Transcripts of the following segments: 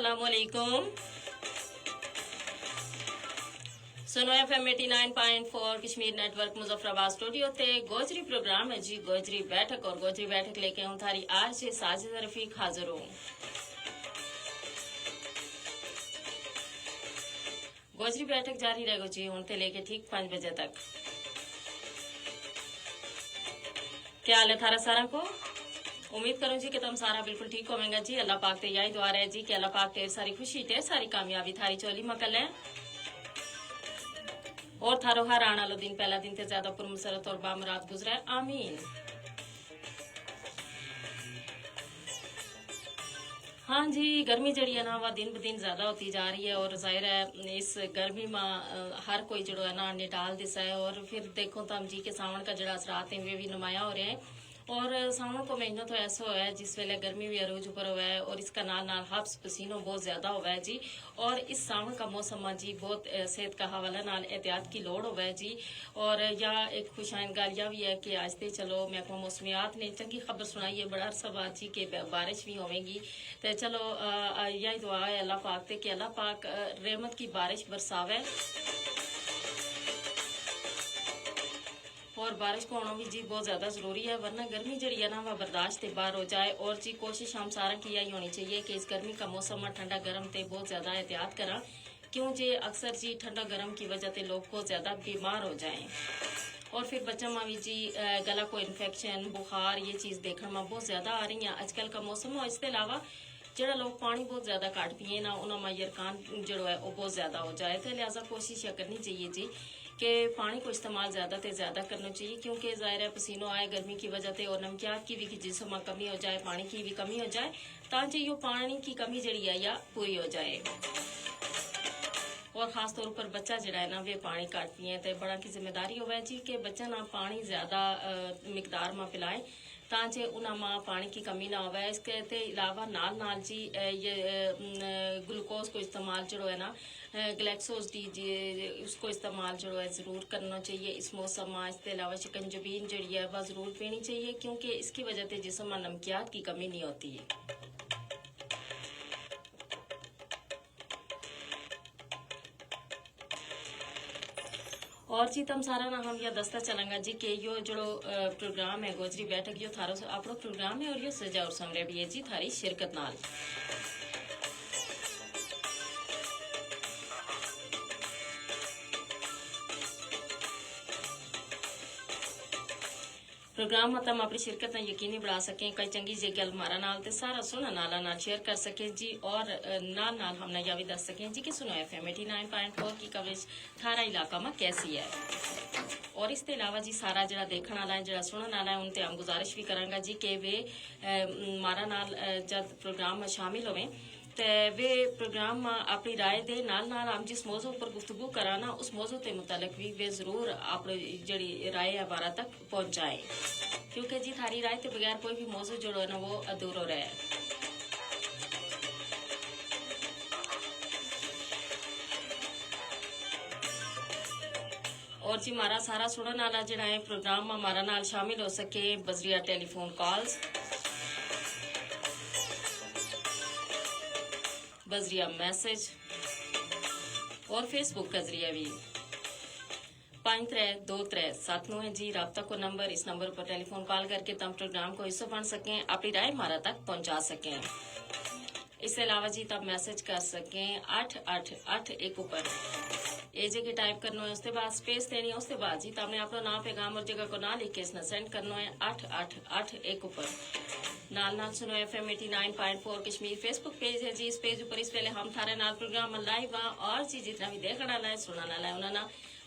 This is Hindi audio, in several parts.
अस्सलामुअलैकुम। सुनो FM 89.4 Kashmir network Muzaffarabad studio ते गोजरी प्रोग्राम है जी गोजरी बैठक और गोजरी बैठक लेके हूँ थारी आज से साजिद रफीक हाजिर हूँ। गोजरी बैठक जारी रहेगी जी हूँ ते लेके ठीक 5 बजे तक। क्या हाल है थारा सारा को? उम्मीद करूं जी कि तुम सारा बिल्कुल ठीक होवेंगे जी। अल्लाह पाक ते यही दुआ है जी कि अल्लाह पाक ढेर सारी खुशी ढेर सारी कामयाबी थारी चोली मकल है और थारो हर आने वाला दिन पहला दिन ते ज्यादा पुरमसरत और बामरात गुजरे आमीन। हाँ जी, गर्मी जड़ी है ना वह दिन ब दिन ज्यादा होती जा रही है और जाहिर है इस गर्मी में हर कोई जो है ना निटाल दिसा है और फिर देखो तो हम जी के सावन का जड़ा असरात है वे भी नुमाया हो रहे हैं और सावन को महीना तो ऐसा हुआ है जिस वेले गर्मी भी अरूज ऊपर हुआ है और इसका नाल नाल हब्स पसीनो बहुत ज्यादा हुआ है जी। और इस सावन का मौसम जी बहुत सेहत का हवाला नाल एहतियात की लोड़ हुआ है जी। और या एक खुशाइन गल यह भी है कि आज ते चलो महकमा मौसमियात ने चंगी खबर सुनाई है बड़ा अरसा बाद जी के बारिश भी होवेगी तो चलो यही दुआ है अल्लाह पाक ते कि अल्लाह पाक रहमत की बारिश बरसावे और बारिश को होना भी जी बहुत ज्यादा जरूरी है वरना गर्मी जड़ी है ना वह बर्दाश्त बाहर हो जाए। और जी कोशिश हम सारा की यही होनी चाहिए कि इस गर्मी का मौसम में ठंडा गर्म ते बहुत ज्यादा एहतियात करा क्यों जे अक्सर जी ठंडा गर्म की वजह से लोग बहुत ज्यादा बीमार हो जाएं और फिर बच्चों में भी जी गला को इन्फेक्शन बुखार ये चीज देखने में बहुत ज्यादा आ रही है आजकल का मौसम। और इसके अलावा जड़ा लोग पानी बहुत ज्यादा काट पिए ना उन्होंने यरकान जड़ो है वो बहुत ज्यादा हो जाए तो लिहाजा कोशिश करनी चाहिए जी कि पानी को इस्तेमाल ज्यादा से ज्यादा करना चाहिए क्योंकि जाहिर है पसीनो आए गर्मी की वजह से और नमकियात की भी जिसम में कमी हो जाए पानी की भी कमी हो जाए ताकि ये पानी की कमी जड़ी है या पूरी हो जाए। और खास तौर पर बच्चा जड़ा है ना वे पानी काट पिए तो बड़ा की जिम्मेदारी होवे जी कि बच्चा ना पानी ज्यादा मिकदार में पिलाए ताकि उन्हें पानी की कमी ना होवे। इसके अलावा नाल नाल जी ये ग्लूकोज को इस्तेमाल जो है ना ग्लैक्सोज डी जी उसको इस्तेमाल जो है ज़रूर करना चाहिए इस मौसम में। इसके अलावा शिकंजबीन जड़ी है वह ज़रूर पीनी चाहिए क्योंकि इसकी वजह से जिसम में नमकियात की कमी नहीं होती है। और जी तम सारा ना हम यह दस्ता चलेंगे जी कि यो जो प्रोग्राम है गोजरी बैठक यो थारो अपनो प्रोग्राम है और यो सजा और समरे भी है जी थारी शिरकत नाल। प्रोग्राम में तम अपनी शिरकत ने यकीनी बढ़ा सकें कई चंगी जी गल मारा नाल ते सारा सुना नाला नाल शेयर कर सकें जी और नाल नाल हमने यह भी दस सकें जी कि सुनो FM 89.4 की कवरेज थारा इलाका में कैसी है। और इसके अलावा जी सारा जरा देखने वाला है जरा सुनने वाला है उनते हम गुजारिश भी करांगा जी कि वे मारा नाल जब प्रोग्राम में शामिल होवें ते वे प्रोग्राम में अपनी राय दे नाल नाल हम जिस मौजू पर गुफ्तगू कराना उस मौजू के मुतालिक भी वे जरूर अपनी जड़ी राय है बारा तक पहुंचाए क्योंकि जी थारी राय के बगैर कोई भी मौजू जो है ना वो अधूरा रहे। और जी मारा सारा सुनने वाला जड़ा है प्रोग्राम में हमारा नाल शामिल हो सके बजरिया टेलीफोन कॉल्स बजरिया मैसेज और फेसबुक का जरिया भी 532379 है जी राब्ता को नंबर इस नंबर पर टेलीफोन कॉल करके तम प्रोग्राम को हिस्सा बन सकें अपनी राय हमारा तक पहुंचा सकें। इसके अलावा जी तब मैसेज कर सकें 8881 ऊपर एजे के टाइप करना है उसके बाद स्पेस देनी है उसके बाद जी तमने अपना नाम पैगाम और जगह को ना लिख के इसने सेंड करना है 8881 ऊपर। नाल नाल सुनो FM 89.4 कश्मीर फेसबुक पेज है जी इस पेज ऊपर इस वेले हम थारे नाल प्रोग्राम लाइव और जी जितना भी देखने वाला है सुनने वाला है उन्होंने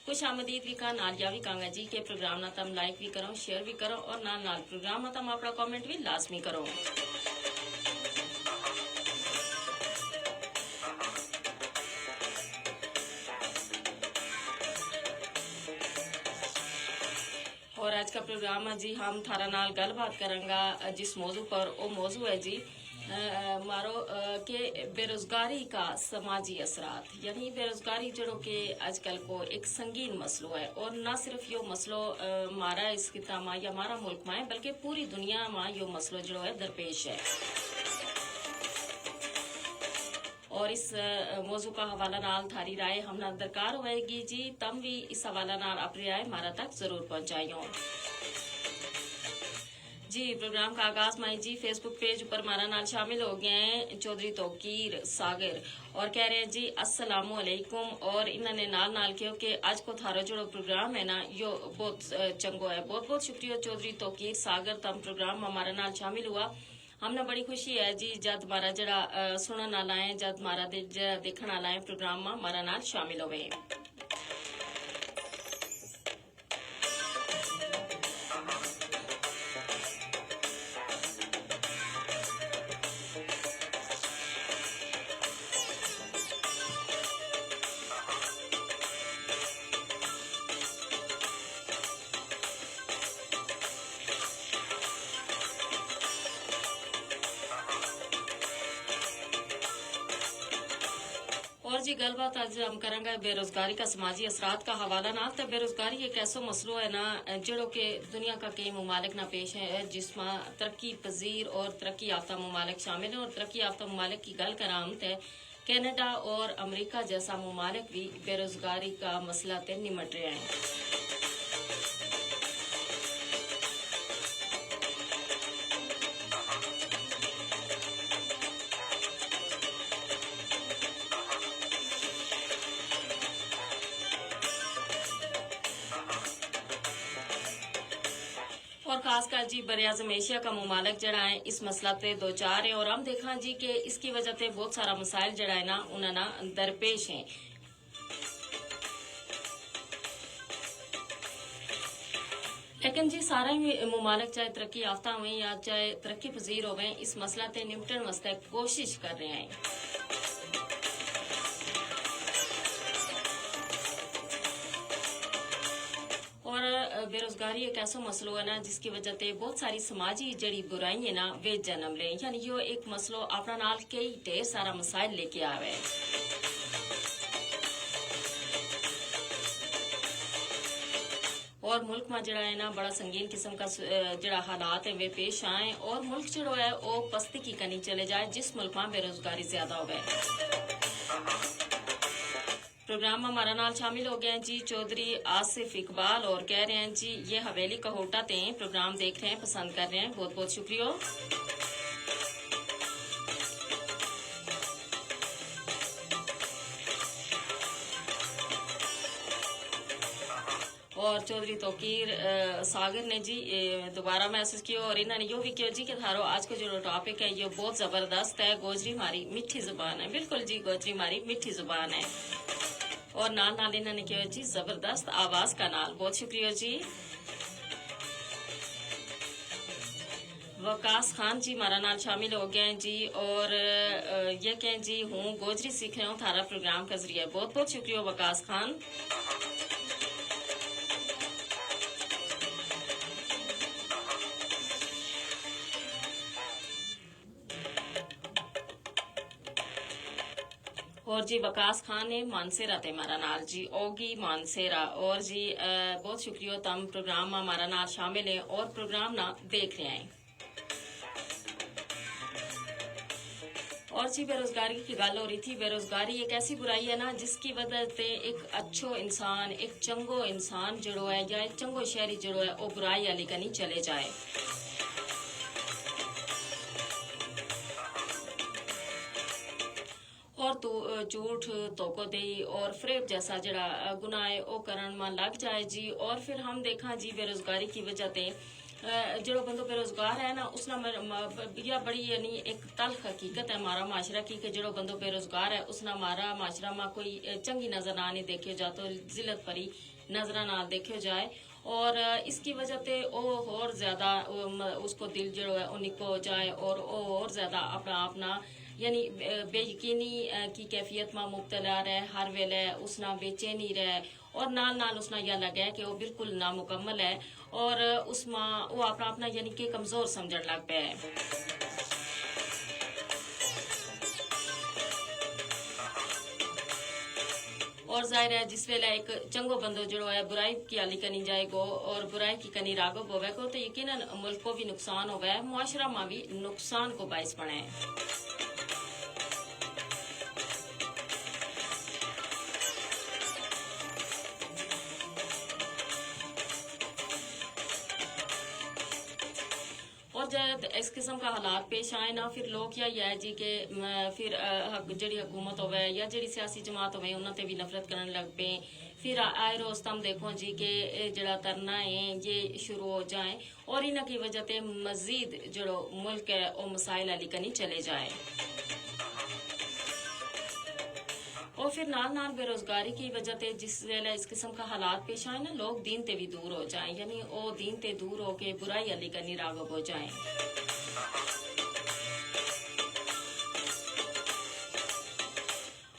खुश आमदीद भी का नाल या भी कहूंगा जी के प्रोग्राम ना तम लाइक भी करो शेयर भी करो और नाल नाल प्रोग्राम में तम अपना कमेंट भी लाजमी करो। और आज का प्रोग्राम है जी हम थारा नाल गलबात करेंगे जिस मौजू पर वो मौजू है जी मारो के बेरोजगारी का समाजी असरात यानी बेरोजगारी जड़ो के आजकल को एक संगीन मसलो है और ना सिर्फ यो मसलो मारा इस खिता में या हमारा मुल्क में है बल्कि पूरी दुनिया में यो मसलो जड़ो है दरपेश है। और इस मौजू का हवाला नाल थारी राय हमना दरकार होएगी जी, तम भी इस हवाला नाल अपनी राय हमारा तक जरूर पहुंचाइयो जी। प्रोग्राम का आगाज माई जी फेसबुक पेज पर हमारा नाल शामिल हो गए हैं चौधरी तोकीर सागर और कह रहे हैं जी अस्सलाम वालेकुम। और इन्होंने नाल नाल कहो कि आज को थारो जो प्रोग्राम है ना यो बहुत चंगो है। बहुत बहुत शुक्रिया चौधरी तोकीर सागर, तम प्रोग्राम हमारा नाल शामिल हुआ। हमने बड़ी खुशी है जी जब हमारा जरा सुनने वाला है, जब हमारा देखने वाला है प्रोग्राम हमारा नाल शामिल हुए। और जी गलबात आज हम करेंगे बेरोजगारी का समाजी असरात का हवाला ना। तो बेरोजगारी एक ऐसा मसलो है ना जड़ो के दुनिया का कई ममालिक ना पेश है जिसमें तरक्की पजीर और तरक्की याफ्ता ममालिक शामिल है। और तरक्की याफ्ता ममालिक की गल कराम थे कनाडा और अमेरिका जैसा ममालिक भी बेरोजगारी का मसला ते निमट रहे हैं। और खासकर जी बरआज़म एशिया का ममालिक जड़ा है इस मसला ते दो चार है। और हम देखा जी कि इसकी वजह से बहुत सारा मसाइल जड़ा है ना उन्हें दरपेश हैं। लेकिन जी सारा ही ममालिक चाहे तरक्की याफ्ता हुए या चाहे तरक्की पजीर हो इस मसला ते निपटन वास्ते कोशिश कर रहे हैं। और बेरोजगारी एक ऐसा मसलो है ना जिसकी वजह से बहुत सारी समाजी जड़ी बुराई है ना वे जन्म ले, यानी यो एक मसलो अपना नाल कई ढेर सारा मसाइल लेके आवे। और मुल्क में जड़ा है ना बड़ा संगीन किस्म का जड़ा हालात है वे पेश आए और मुल्क जड़ो है वो पस्ती की कनी चले जाए जिस मुल्क में बेरोजगारी ज्यादा हो गए। प्रोग्राम में हमारा नाल शामिल हो गए हैं जी चौधरी आसिफ इकबाल और कह रहे हैं जी ये हवेली का होटा थे प्रोग्राम देख रहे हैं, पसंद कर रहे हैं, बहुत बहुत शुक्रिया। और चौधरी तोकीर सागर ने जी दोबारा मैसेज किया और इन्होंने यो भी किया जी कि थारो आज का जो टॉपिक है ये बहुत जबरदस्त है, गोजरी हमारी मीठी जुबान है। बिल्कुल जी गोजरी हमारी मीठी जुबान है। और नाल नाल इन्होंने किया जी जबरदस्त आवाज का नाल, बहुत शुक्रिया जी। वकास खान जी हमारा नाल शामिल हो गए हैं जी और ये कहें जी हूँ गोजरी सीख रहे हूँ थारा प्रोग्राम का जरिए, बहुत बहुत शुक्रिया वकास खान। और जी वकास खान ने मानसेरा थे हमारा नाल जी ओगी मानसेरा। और जी बहुत शुक्रिया तम प्रोग्राम में हमारा नाल शामिल है और प्रोग्राम ना देख रहे हैं। और जी बेरोजगारी की गल हो रही थी। बेरोजगारी एक ऐसी बुराई है ना जिसकी वजह से एक अच्छो इंसान, एक चंगो इंसान जड़ो है या एक चंगो शहरी जड़ो है वो बुराई वाली कनी चले जाए। और तो झूठ धोखो दे और फरेब जैसा जड़ा गुनाह है वो करन में लग जाए जी। और फिर हम देखा जी बेरोजगारी की वजह से जो बंदो बेरोजगार है ना उसना यह बड़ी यानी एक तल्ख हकीकत है हमारा माशरा की कि जो बंदो बेरोजगार है उसना हमारा माशरा में कोई चंगी नजर ना नहीं देखे जा तो जिलत परी नजर ना देखे जाए। और इसकी वजह से वो और ज्यादा उसको दिल जो है वो निको हो जाए और वो और ज्यादा अपना यानी बेयकीनी की कैफियत में मुब्तला रहे, हर वेले उसना बेचैनी रहे और नाल नाल उसना यह लगे कि वो बिल्कुल नामुकम्मल है और उसमें वो अपना यानी कि कमजोर समझण लग पे है। और जाहिर है जिस वेले एक चंगो बंदो जो है बुराई की आली कनी जाएगो और बुराई की कनी रागो होवेगो तो यकीनन मुल्क को भी नुकसान होगा, मुआशरा में भी नुकसान को बाइस बने। और जब इस किस्म का हालात पेश आए ना फिर लोग या है जी के फिर जी हुकूमत होवे या जी सियासी जमात होवे उन्होंने भी नफरत करने लग पे। फिर आए रोज तुम देखो जी के जड़ा तरना है ये शुरू हो जाए और इनकी वजह से मजीद जो मुल्क है वो मसाइल अली कनी चले जाए। और फिर नाल नाल बेरोजगारी की वजह से जिस वेले इस किस्म का हालात पेश आए ना लोग दीन ते भी दूर हो जाएं, यानी वो दीन ते दूर होके बुराई अली कनी रागब हो जाएं।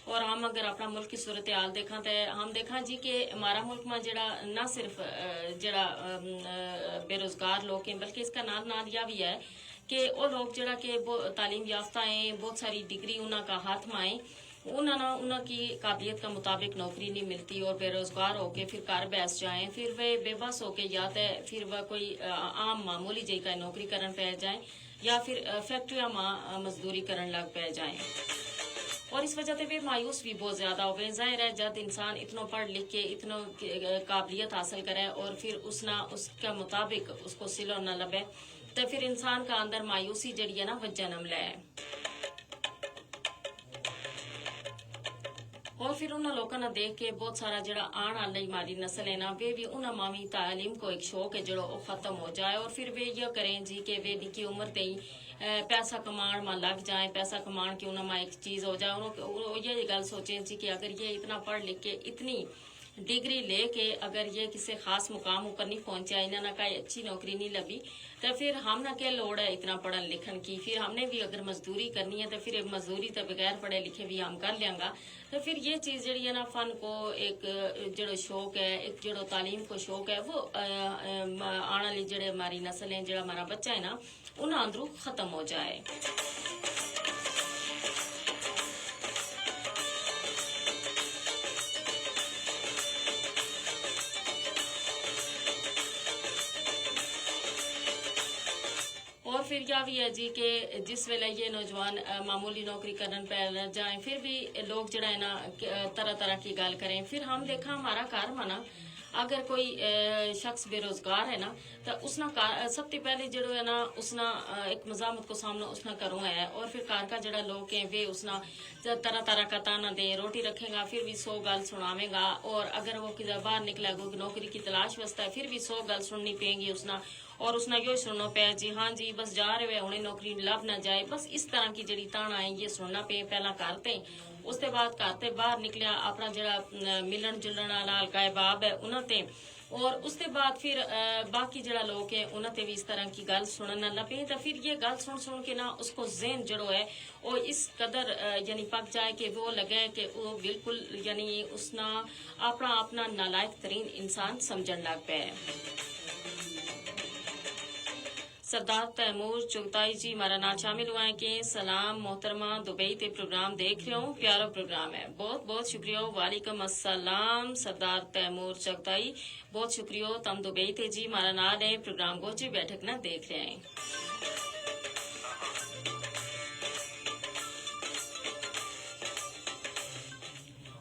और हम अगर अपना मुल्क की सूरत हाल देखा तो हम देखा जी कि हमारा मुल्क में जड़ा ना सिर्फ जड़ा बेरोजगार लोग हैं बल्कि इसका नाल नाल यह भी है कि वो लोग जड़ा के तालीम याफ्ता हैं, बहुत सारी डिग्री उनका हाथ में आए, उनकी काबिलियत का मुताबिक नौकरी नहीं मिलती और बेरोजगार होके फिर घर बैस जाएं, फिर वे बेबस होके या तो फिर वह कोई आम मामूली जी का नौकरी करन पै जाए या फिर फैक्ट्रियां में मजदूरी करन लग पै जाएं। और इस वजह से वे मायूस भी बहुत ज्यादा हो गए। जाहिर है जब इंसान इतना पढ़ लिख के इतना काबिलियत हासिल करे और फिर उसका मुताबिक उसको सिलो न लगे तो फिर इंसान का अंदर मायूसी जड़ी है ना वह जन्म ले। और फिर उन्होंने लोगों ने देख के बहुत सारा जड़ा आने वाली हमारी नस्ल है ना वे भी उन्हें मावी तालीम को एक शौक है जो खत्म हो जाए और फिर वे ये करें जी कि वे निकी उम्र ते ही पैसा कमाण में लग जाए, पैसा कमाण की उन्हें एक चीज हो जाए। उन्होंने ये गल सोचें जी कि अगर ये इतना पढ़ लिख के इतनी डिग्री लेके अगर ये किसी खास मुकाम ऊपर नहीं पहुंचा, इन्होंने कहीं अच्छी नौकरी नहीं लगी तो फिर हमने क्या लोड़ है इतना पढ़न लिखन की। फिर हमने भी अगर मजदूरी करनी है तो फिर मजदूरी तो बगैर पढ़े लिखे भी हम कर लेंगे। तो फिर ये चीज़ जड़ी है ना फन को एक जो शौक है, एक जो तालीम को शौक है वो आने वाली जड़े हमारी नस्ल है, जो हमारा बच्चा है ना उन्हें अंदरों खत्म हो जाए। और फिर क्या भी है जी कि जिस वेले ये नौजवान मामूली नौकरी करने पे जाए फिर भी लोग जड़ा है ना तरह तरह की गल करें। फिर हम देखा हमारा घर माना अगर कोई शख्स बेरोजगार है ना तो उसना सबसे पहले जो है ना उसना एक मजामत को सामना उसना करो है और फिर कार का जड़ा लोग हैं वे उसना तरह तरह का ताना दे रोटी रखेगा, फिर भी 100 गल सुनावेगा और अगर वो किधर बाहर निकलेगा नौकरी की तलाश वास्ता है फिर भी 100 गल सुननी पेगी उसना और उसना यो सुनना पे जी हाँ जी बस जा रहे हुए उन्हें नौकरी लब ना जाए, बस इस तरह की जड़ी ताना है ये सुनना पे पहला करते। उसके बाद करते बाहर निकलिया अपना जड़ा मिलन जुलन वाला अलकाए बाब है उन्होंने और उसके बाद फिर बाकी जड़ा लोग है उन्होंने भी इस तरह की गल सुनना लगे तो फिर ये गल सुन सुन के ना उसको ज़हन जड़ो है वो इस कदर यानी पक जाए कि वो लगे कि वो बिल्कुल यानी उसना अपना अपना नालायक तरीन इंसान समझन लग पे। सरदार तैमूर चुगताई जी हमारा नाम शामिल हुआ है कि सलाम मोहतरमा दुबई ते प्रोग्राम देख रहे हो, प्यारा प्रोग्राम है, बहुत बहुत शुक्रिया। वालेकुम अस्सलाम सरदार तैमूर चुगताई, बहुत शुक्रिया तम दुबई ते जी हमारा नाम है प्रोग्राम को जी बैठक ना देख रहे हैं।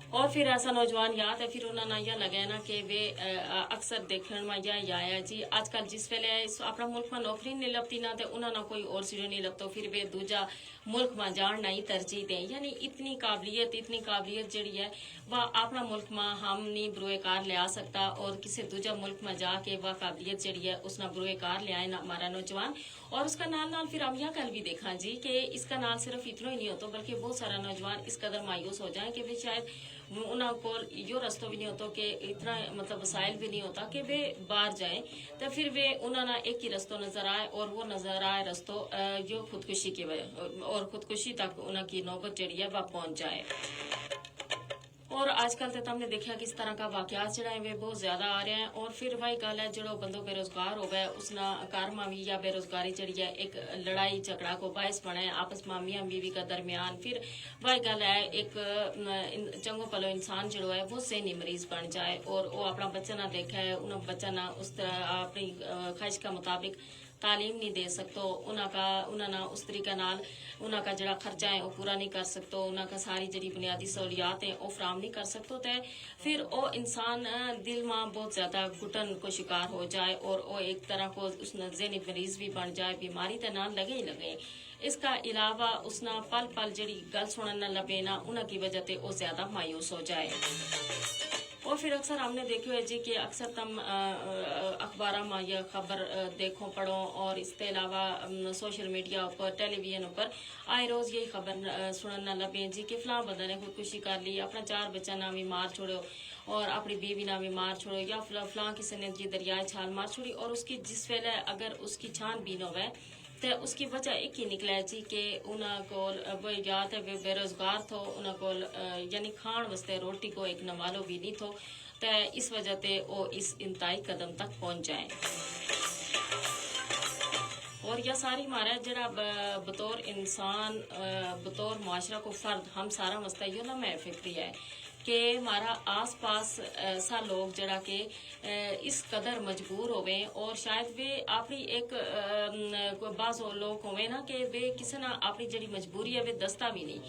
और फिर ऐसा नौजवान याद है फिर उन्होंने यह लगे ना कि वे अक्सर देखने में यह आया जी आजकल जिस वेले अपना मुल्क में नौकरी नहीं लगती ना तो उन्होंने कोई और चीज़ नहीं लगता फिर वे दूजा मुल्क में जान नहीं तरजीह दें। यानी इतनी काबिलियत जड़ी है वह अपना मुल्क में हम नहीं बुरे कार ले आ सकता और किसी दूजा मुल्क में जाके वह काबिलियत जड़ी है उसना बुरे कार ले आए ना हमारा नौजवान। और उसका नाल नाल फिर हम यह कल भी देखा जी कि इसका नाल सिर्फ इतना ही नहीं होता बल्कि बहुत सारा नौजवान इस कदर मायूस हो जाए कि वे शायद उनको यो रस्तों भी नहीं होता कि इतना मतलब वसाइल भी नहीं होता कि वे बाहर जाएं तो फिर वे उन्होंने एक ही रस्तों नजर आए और वो नजर आए रस्तों जो खुदकुशी की वजह और खुदकुशी तक उनकी नौबत जड़ी है वह पहुंच जाए। और आजकल तो हमने देखा किस तरह का वाकयात जड़ा है वे बहुत ज्यादा आ रहे हैं और फिर वही गल है जो बंदो बेरोजगार हो गए उसना कार में भी या बेरोजगारी जड़ी है एक लड़ाई झगड़ा को बायस बने आपस में मियां बीवी का दरमियान। फिर वही गल है एक चंगो पलो इंसान जो है वो ज़हनी मरीज बन जाए और वो अपना बच्चा ना देखा है उन्हें बच्चा ना उस तरह अपनी ख्वाहिश का मुताबिक तालीम नहीं दे सकते, उन्होंने उस तरीके नाल उनका जड़ा खर्चा है वो पूरा नहीं कर सकते, उनका सारी जी बुनियादी सहूलियात है वो फराम नहीं कर सकते, तो फिर वो इंसान दिल में बहुत ज्यादा घुटन को शिकार हो जाए और वो एक तरह को उस ज़हनी मरीज भी बन जाए, बीमारी तो ना लगे ही लगे। इसका अलावा उसना पल पल जड़ी गल सुनन न लगे ना, उनकी वजह से वो ज्यादा मायूस हो जाए। और फिर अक्सर हमने देखी है जी कि अक्सर तुम अखबार में यह खबर देखो पढ़ो, और इसके अलावा सोशल मीडिया पर टेलीविजन पर आए रोज यही खबर सुनना लगे जी कि फलां बंदा ने खुदकुशी कर ली, अपना 4 बच्चा ना भी मार छोड़ो और अपनी बीवी ना भी मार छोड़ो, या फलां किसी ने जी दरियाए छाल मार छोड़ी, और उसकी जिस वेले अगर उसकी छानबीन होवे तो उसकी वजह एक ही निकला जी कि उन्होंने या तो वे बेरोजगार थो, उन्होंने यानी खाण वास्ते रोटी को एक नवालो भी नहीं थो, तो इस वजह से वो इस इंतहाई कदम तक पहुंच जाए। और यह सारी मारा जरा बतौर इंसान बतौर माशरा को फर्द हम सारा मसला यो ना मैं फिक्री है कि हमारा आस पास ऐसा लोग जरा के इस कदर मजबूर होवे, और शायद वे अपनी एक बाज लोग होवे ना कि वे किसी ना अपनी जड़ी मजबूरी है वे दसता भी नहीं,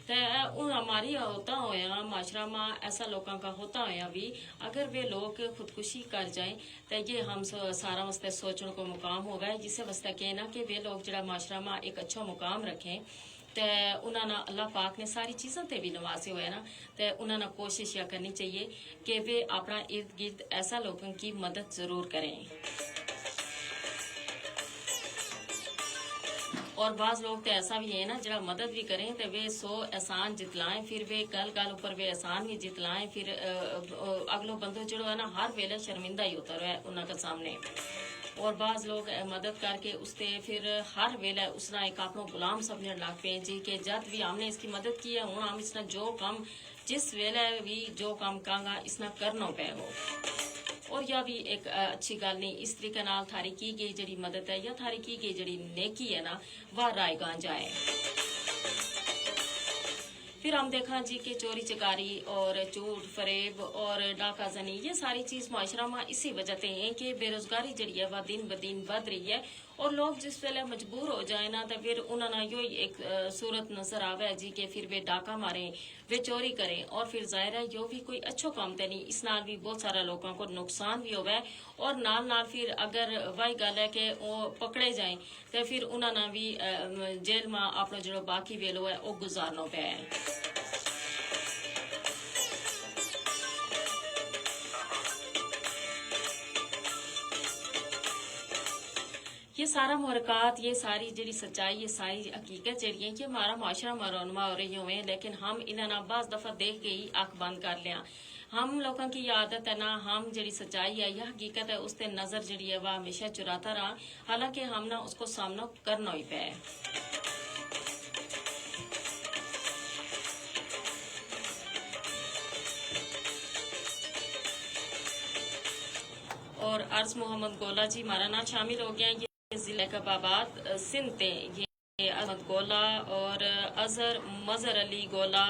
तो हमारी होता होया माशरा में ऐसा लोगों का होता होया भी अगर वे लोग खुदकुशी कर जाएं तो ये हम सारा वास्ते सोचने को मुकाम होगा, जिससे वास्ते कहना कि वे लोग जरा माशरा में एक अच्छा मुकाम रखें, तो उन्होंने अल्लाह पाक ने सारी चीज़ों ते भी नवासे हुए ना, तो उन्होंने कोशिश यह करनी चाहिए कि वे अपना इर्द गिर्द ऐसा लोगों की मदद ज़रूर करें। और बाज लोग तो ऐसा भी है ना जरा मदद भी करें तो वे 100 एहसान जितलाएं, फिर वे गल गल ऊपर वे एहसान भी जितलाएं, फिर अगलो बंदो जो है ना हर वेले शर्मिंदा ही होता रहा उनके सामने। और बाज लोग मदद करके उससे फिर हर वेले उसना एक अपना गुलाम समझने लग पे जी कि जब भी हमने इसकी मदद की है हूँ हम इसना जो काम जिस वेले भी जो काम कहंगा इसना करना पे हो। और यह भी एक अच्छी गल नहीं, इस तरीके नाल थारी की गई जड़ी मदद है या थारी की गई जड़ी नेकी है ना वह रायगां जाए। फिर हम देखा जी कि चोरी चकारी और झूठ फरेब और डाका जनी ये सारी चीज माशरा में इसी वजह से है कि बेरोजगारी जड़ी है वह दिन ब दिन बढ़ रही है, और लोग जिस वेले मजबूर हो जाए ना तो फिर उन्होंने यो ही एक सूरत नजर आवे जी कि फिर वे डाका मारें वे चोरी करें, और फिर जाहिर है यो भी कोई अच्छो काम तो नहीं, इस नाल भी बहुत सारा लोगों को नुकसान भी होवे, और नाल नाल फिर अगर वही गल है कि वो पकड़े जाए तो फिर उन्होंने भी जेल में अपना जो बाकी वेलो है वो गुजारना पे है। ये सारा मुहरकात ये सारी जड़ी सच्चाई ये सारी हकीकत जड़ी है कि हमारा माशरा मरोनमा हो रही हुए, लेकिन हम इन्हें बाज दफा देख के ही आंख बंद कर लिया। हम लोगों की आदत है ना हम जड़ी सच्चाई है या हकीकत है उससे नजर जड़ी है वह हमेशा चुराता रहा, हालांकि हम ना उसको सामना करना ही पे। और अर्ज मोहम्मद गोला जी हमारा नाम शामिल हो गया, ये जिला कबाबाद सिंध ये अहमद गोला और अजहर मजहर अली गोला,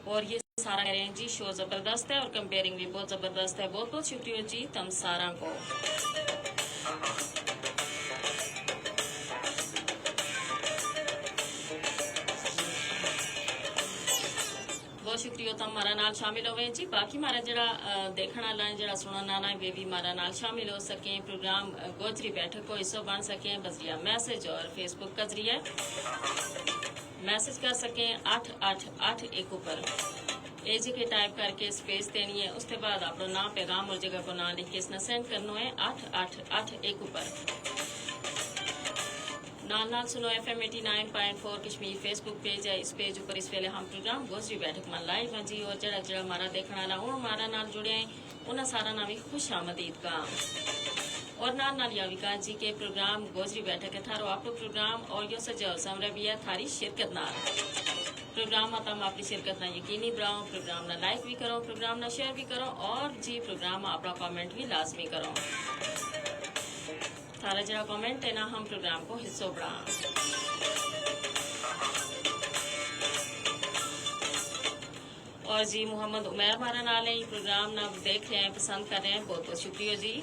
और ये सारा कह रहे हैं जी शो जबरदस्त है और कंपेयरिंग भी बहुत जबरदस्त है। बहुत बहुत शुक्रिया जी तम सारा को। बहुत शुक्रिया तुम हमारा नाल शामिल हो जी। बाकी हमारा जरा देखने वाला है जरा सुनने वाला है वे भी हमारा नाल शामिल हो सके, प्रोग्राम गोजरी बैठक को हिस्सा बन सके बजरिया मैसेज और फेसबुक का जरिए मैसेज कर सके 8881 ऊपर एजी के टाइप करके स्पेस देनी है, उसके बाद अपना नाम पैगाम और जगह को नाम लिख के इसने सेंड करना है 8881 ऊपर। नाल नाल सुनो FM 89.4 कश्मीर फेसबुक पेज है, इस पेज ऊपर इस वेले हम प्रोग्राम गोजरी बैठक में लाइव हैं जी, और जरा जरा हमारा देखने वाला हूँ हमारा नाल जुड़े हैं उन्हें सारा नाम ही खुश आमदीद का। और नाल नाल या विकास जी के प्रोग्राम गोजरी बैठक है थारो आपको प्रोग्राम और यो सजाओ समरा भी है थारी शिरकत नाल प्रोग्राम में तुम अपनी शिरकत ना यकीनी बनाओ, प्रोग्राम ना लाइक भी करो, प्रोग्राम ना शेयर भी करो, और जी प्रोग्राम में अपना कमेंट भी लाजमी करो। थारा जरा कमेंट है ना हम प्रोग्राम को हिस्सों बढ़ा। और जी मोहम्मद उमैर हमारा नाल है, ये प्रोग्राम ना देख रहे हैं पसंद कर रहे हैं, बहुत बहुत शुक्रिया जी।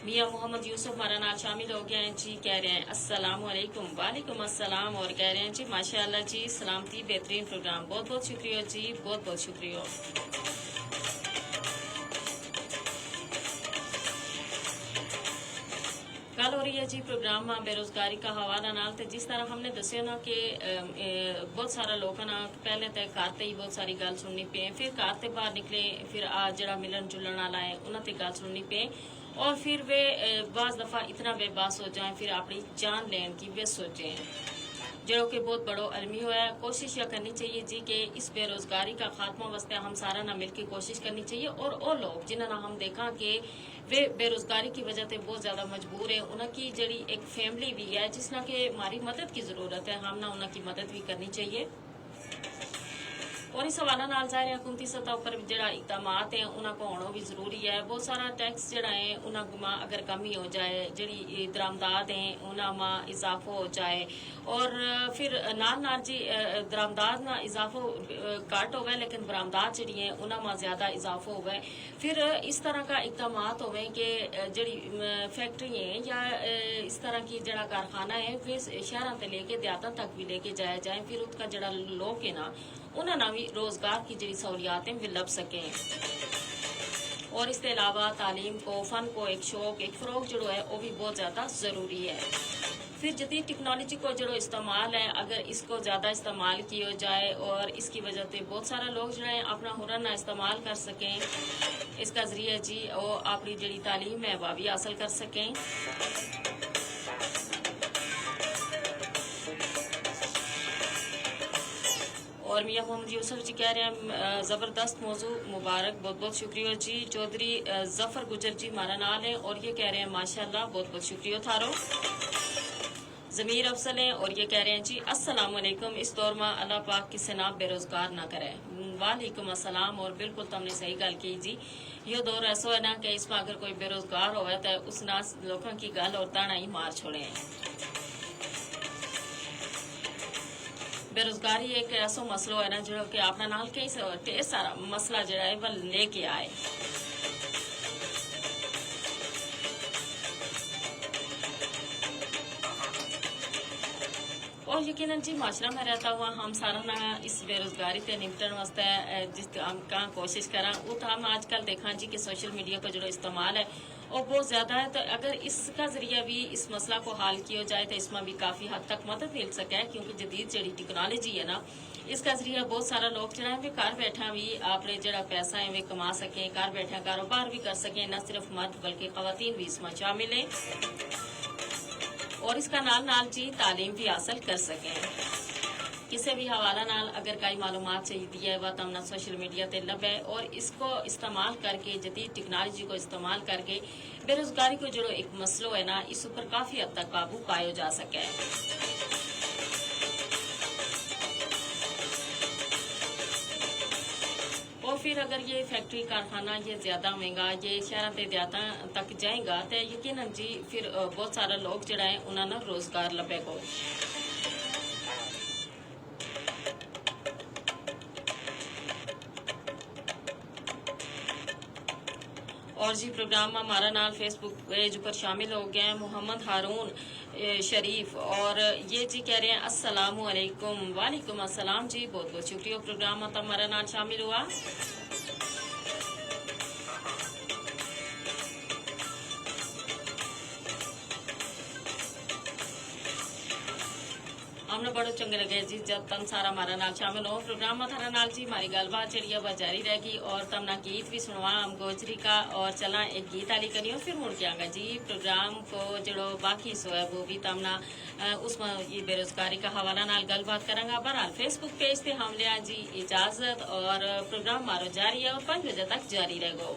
मियाँ मोहम्मद यूसुफ हमारा नाम शामिल हो गए हैं जी। कह रहे हैं अस्सलाम वालेकुम। वालेकुम अस्सलाम। और कह रहे हैं जी माशाअल्लाह जी सलामती बेहतरीन प्रोग्राम, बहुत बहुत शुक्रिया जी, बहुत बहुत शुक्रिया। गल हो रही है जी प्रोग्राम में बेरोजगारी का हवाला नाल, ते जिस तरह हमने दसिया ना कि बहुत सारा लोग ना पहले तो घर ते ही बहुत सारी गल सुननी पे, फिर घर ते बाहर निकले, फिर जरा मिलन जुलन वाला है उन्होंने गल सुननी पे, और फिर वे बाज़ दफ़ा इतना बेबास हो जाए, फिर अपनी जान लेने की वे सोचें, जो कि बहुत बड़ो अलमी हुआ है। कोशिश यह करनी चाहिए जी कि इस बेरोजगारी का खात्मा वास्ते हम सारा ना मिल के कोशिश करनी चाहिए, और वो लोग जिन्होंने हम देखा कि वे बेरोजगारी की वजह से बहुत ज़्यादा मजबूर है, उनकी जड़ी एक फैमिली भी है जिसना कि हमारी मदद की ज़रूरत है, हम ना उनकी मदद भी करनी चाहिए। और इस हवाला नाल ज़ाहिर है हुकूमती सतह पर जड़ा इकदामात है उन्होंने होना भी जरूरी है। बहुत सारा टैक्स जड़ा है उन्होंने अगर कमी हो जाए, जड़ी दरामदाद हैं उन्होंने इजाफो हो जाए, और फिर नाल नाल जी दरामदाद ना इजाफो घट होवे लेकिन बरामदाद जड़ी है उन्होंने ज़्यादा इजाफो होवे, फिर इस तरह का इकदामात होवे कि जड़ी फैक्ट्री है या इस तरह की जड़ा कारखाना है वे शहर से लेके देहातों तक भी लेके जाया जाए, फिर उसका जड़ा लोग है ना उन्होंने भी रोजगार की जड़ी सहूलियातें भी लभ सकें। और इसके अलावा तालीम को, फन को एक शौक, एक फ़रोग जो है वो भी बहुत ज़्यादा ज़रूरी है। फिर जदीद टेक्नोलॉजी को जो इस्तेमाल है, अगर इसको ज़्यादा इस्तेमाल किया जाए और इसकी वजह से बहुत सारा लोग जो है अपना हुनर ना इस्तेमाल कर सकें, इसका ज़रिए जी वो अपनी जड़ी तालीम है वह भी हासिल कर सकें। और मियाँ मोहम्मद यूसुफ जी कह रहे हैं ज़बरदस्त मौजू, मुबारक, बहुत बहुत शुक्रिया जी। चौधरी जफ़र गुजर जी हमारा नाल है और ये कह रहे हैं माशाल्लाह, बहुत बहुत शुक्रिया थारो। ज़मीर अफसल हैं और ये कह रहे हैं जी अस्सलाम वालेकुम, इस दौर में अल्लाह पाक किसी ना बेरोजगार ना करे। वालेकुम अस्सलाम। और बिल्कुल तुमने सही गल की जी, यो दौर ऐसा है ना कि इसमें अगर कोई बेरोजगार हो तो उस नास लोगों की गल और ताना ही मार छोड़े हैं। बेरोजगारी एक ऐसा मसलो है ना जो कि अपना नाल कई सारा मसला जड़ा है वह लेके आए। और यकीनन जी माशरा में रहता हुआ हम सारा ना इस बेरोजगारी से निपटन वास्ते जिस हम कहाँ कोशिश करा, वो तो हम आजकल देखा जी कि सोशल मीडिया का जो इस्तेमाल है और बहुत ज़्यादा है, तो अगर इसका जरिया भी इस मसला को हल किया जाए तो इसमें भी काफ़ी हद तक मदद मिल सके, क्योंकि जदीद जड़ी टेक्नोलॉजी है ना इसका जरिया बहुत सारा लोग जो है वे घर बैठा भी अपने जड़ा पैसा है वे कमा सकें, घर बैठा कारोबार भी कर सकें, न सिर्फ मर्द बल्कि खवातीन भी इसमें शामिल हैं और इसका नाल नाल जी तालीम भी हासिल कर सकें। किसी भी हवाला नाल अगर कोई मालूमात चाहिए है वह तमना सोशल मीडिया ते लभे और इसको इस्तेमाल करके जदीद टेक्नोलॉजी को इस्तेमाल करके बेरोजगारी को जो एक मसलो है ना इस ऊपर काफ़ी हद तक काबू पाया जा सके। और फिर अगर ये फैक्ट्री कारखाना ये ज़्यादा महंगा ये शहर के देहातों तक जाएगा तो यकीनन जी फिर बहुत सारा लोग जड़ा है उन्होंने रोजगार लभेगा। और जी प्रोग्राम में हमारा नाम फेसबुक पेज पर शामिल हो गए हैं मोहम्मद हारून शरीफ और ये जी कह रहे हैं अस्सलाम वालेकुम। वालेकुम अस्सलाम जी, बहुत बहुत शुक्रिया प्रोग्राम में हमारा नाम शामिल हुआ। हमने बड़ो चंगे लगे जी जब तम सारा हमारा नाल शामिल हो प्रोग्राम में थारा नाल जी हमारी गलबात चढ़िया वह जारी रहेगी और तमना गीत भी सुनवा हम गोजरी का और चला एक गीत आली करी और फिर मुड़ के आगा जी प्रोग्राम को जो बाकी सो है वो भी तमना उसमें ये बेरोजगारी का हवाला नाल गलबात करांगा। बहरहाल फेसबुक पेज पे हम लिया जी इजाजत और प्रोग्राम मारो जारी है और 5 बजे तक जारी रहेगा।